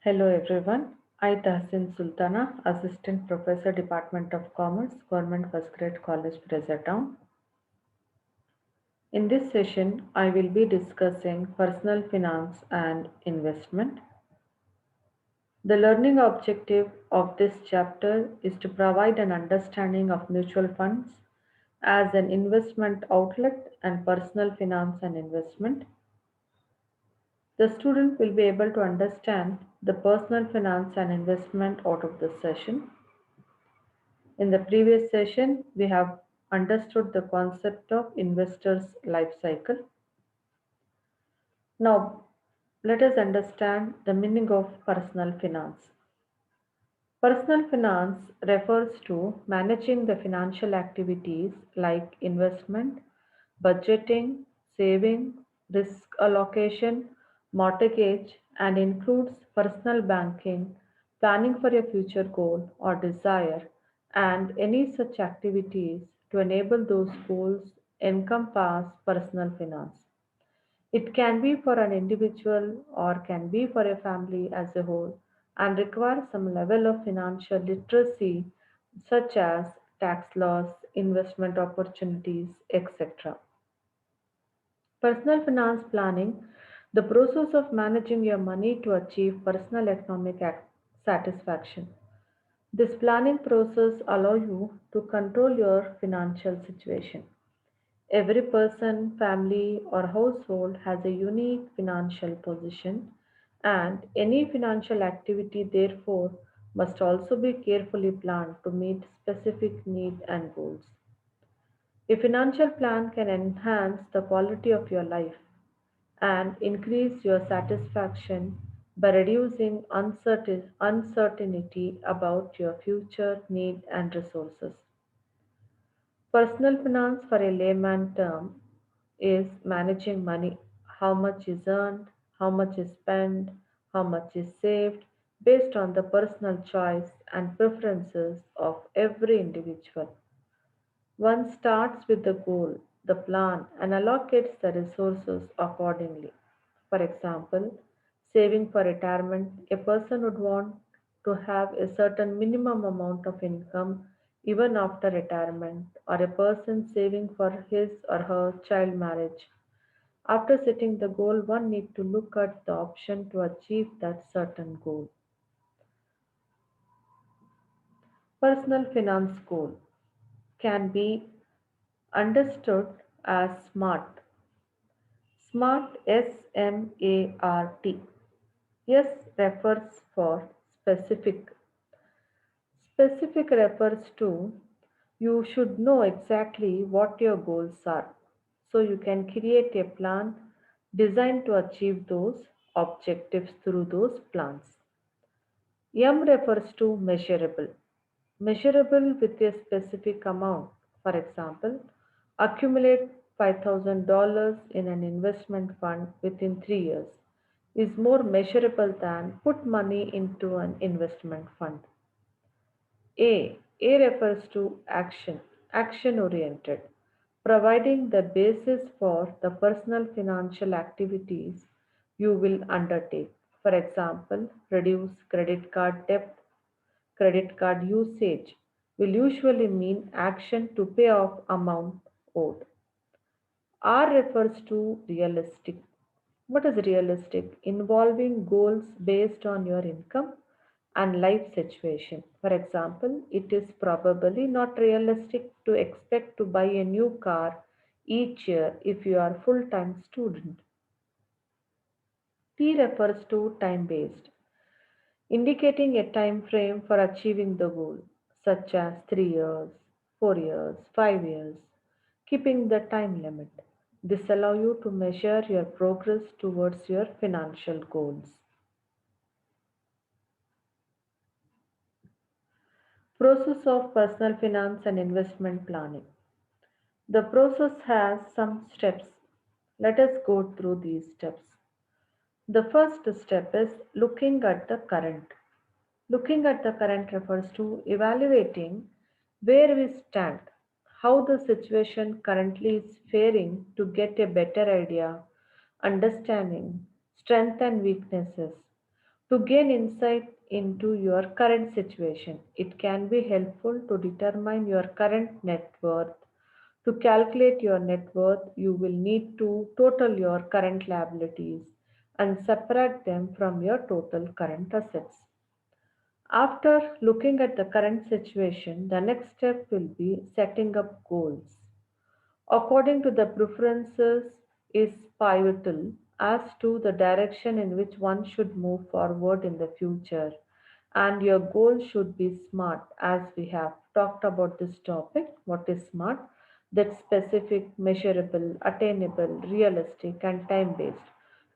Hello everyone. I Tahsin Sultana, Assistant Professor, Department of Commerce, Government First Grade College, Town. In this session, I will be discussing personal finance and investment. The learning objective of this chapter is to provide an understanding of mutual funds as an investment outlet and personal finance and investment. The student will be able to understand the personal finance and investment out of this session. In the previous session, we have understood the concept of investor's life cycle. Now, let us understand the meaning of personal finance. Personal finance refers to managing the financial activities like investment, budgeting, saving, risk allocation, mortgage, and includes personal banking, planning for a future goal or desire, and any such activities to enable those goals encompass personal finance. It can be for an individual or can be for a family as a whole and requires some level of financial literacy such as tax laws, investment opportunities, etc. Personal finance planning, the process of managing your money to achieve personal economic satisfaction. This planning process allows you to control your financial situation. Every person, family, or household has a unique financial position, and any financial activity, therefore, must also be carefully planned to meet specific needs and goals. A financial plan can enhance the quality of your life and increase your satisfaction by reducing uncertainty about your future need and resources. Personal finance, for a layman term, is managing money, how much is earned, how much is spent, how much is saved, based on the personal choice and preferences of every individual. One starts with the goal, the plan, and allocates the resources accordingly. For example, saving for retirement, a person would want to have a certain minimum amount of income even after retirement, or a person saving for his or her child marriage. After setting the goal, one needs to look at the option to achieve that certain goal. Personal finance goal can be understood as SMART. SMART, SMART. S refers for specific. Specific refers to you should know exactly what your goals are. So you can create a plan designed to achieve those objectives through those plans. M refers to measurable. Measurable with a specific amount. For example, accumulate $5,000 in an investment fund within 3 years is more measurable than put money into an investment fund. A refers to action, action oriented, providing the basis for the personal financial activities you will undertake. For example, reduce credit card debt. Credit card usage will usually mean action to pay off amount owed. R refers to realistic. What is realistic? Involving goals based on your income and life situation. For example, it is probably not realistic to expect to buy a new car each year if you are a full-time student. T refers to time based, indicating a time frame for achieving the goal, such as 3 years, 4 years, 5 years, keeping the time limit. This allows you to measure your progress towards your financial goals. Process of personal finance and investment planning. The process has some steps. Let us go through these steps. The first step is looking at the current. Looking at the current refers to evaluating where we stand, how the situation currently is faring to get a better idea, understanding strengths and weaknesses. to gain insight into your current situation. It can be helpful to determine your current net worth. To calculate your net worth, you will need to total your current liabilities and separate them from your total current assets. After looking at the current situation, the next step will be setting up goals. According to the preferences is pivotal as to the direction in which one should move forward in the future, and your goal should be smart. As we have talked about this topic, what is smart? That's specific, measurable, attainable, realistic, and time based.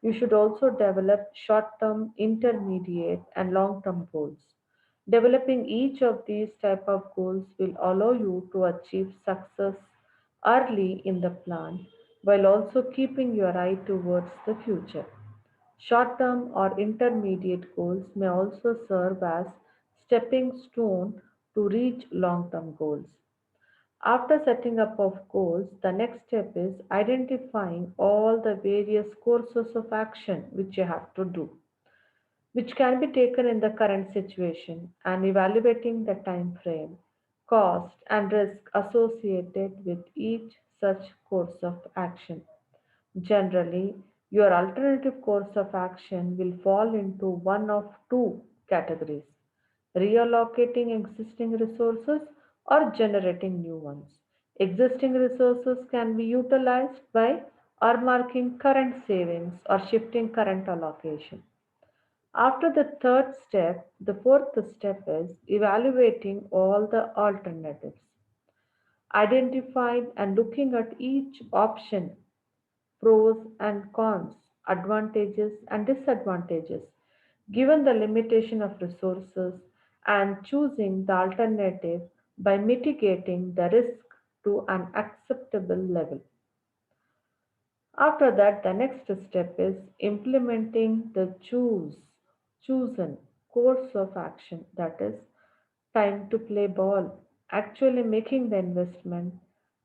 You should also develop short term, intermediate, and long term goals. Developing each of these type of goals will allow you to achieve success early in the plan while also keeping your eye towards the future. Short term or intermediate goals may also serve as stepping stone to reach long term goals. After setting up of goals, the next step is identifying all the various courses of action which you have to do, which can be taken in the current situation, and evaluating the time frame, cost, and risk associated with each such course of action. Generally, your alternative course of action will fall into one of two categories: reallocating existing resources or generating new ones. Existing resources can be utilized by earmarking current savings or shifting current allocation. After the third step, the fourth step is evaluating all the alternatives, identifying and looking at each option, pros and cons, advantages and disadvantages, given the limitation of resources, and choosing the alternative by mitigating the risk to an acceptable level. After that, the next step is implementing the chosen course of action, that is, time to play ball, actually making the investment,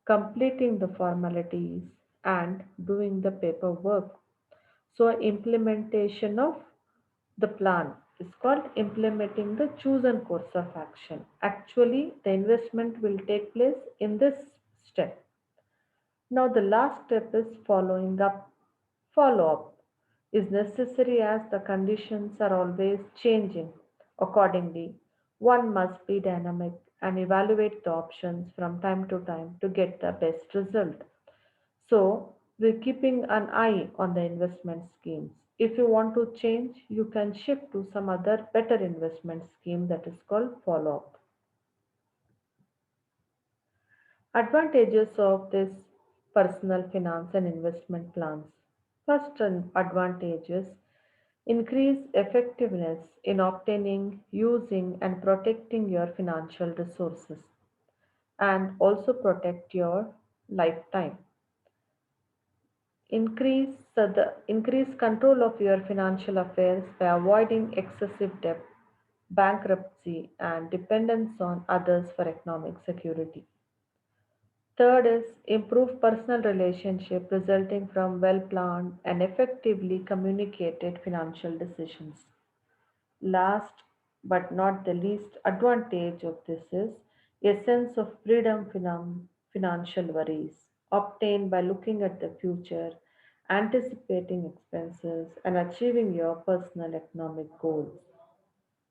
completing the formalities, and doing the paperwork. So, implementation of the plan is called implementing the chosen course of action. Actually, the investment will take place in this step. Now, the last step is following up. Follow up is necessary as the conditions are always changing. Accordingly, one must be dynamic and evaluate the options from time to time to get the best result. So, we're keeping an eye on the investment schemes. If you want to change, you can shift to some other better investment scheme, that is called follow up. Advantages of this personal finance and investment plans. First advantages: increase effectiveness in obtaining, using, and protecting your financial resources, and also protect your lifetime. Increase control of your financial affairs by avoiding excessive debt, bankruptcy, and dependence on others for economic security. Third is improve personal relationship resulting from well planned and effectively communicated financial decisions. Last but not the least advantage of this is a sense of freedom from financial worries obtained by looking at the future, anticipating expenses, and achieving your personal economic goals.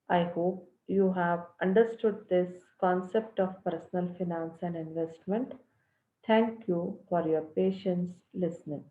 I hope you have understood this concept of personal finance and investment. Thank you for your patience listening.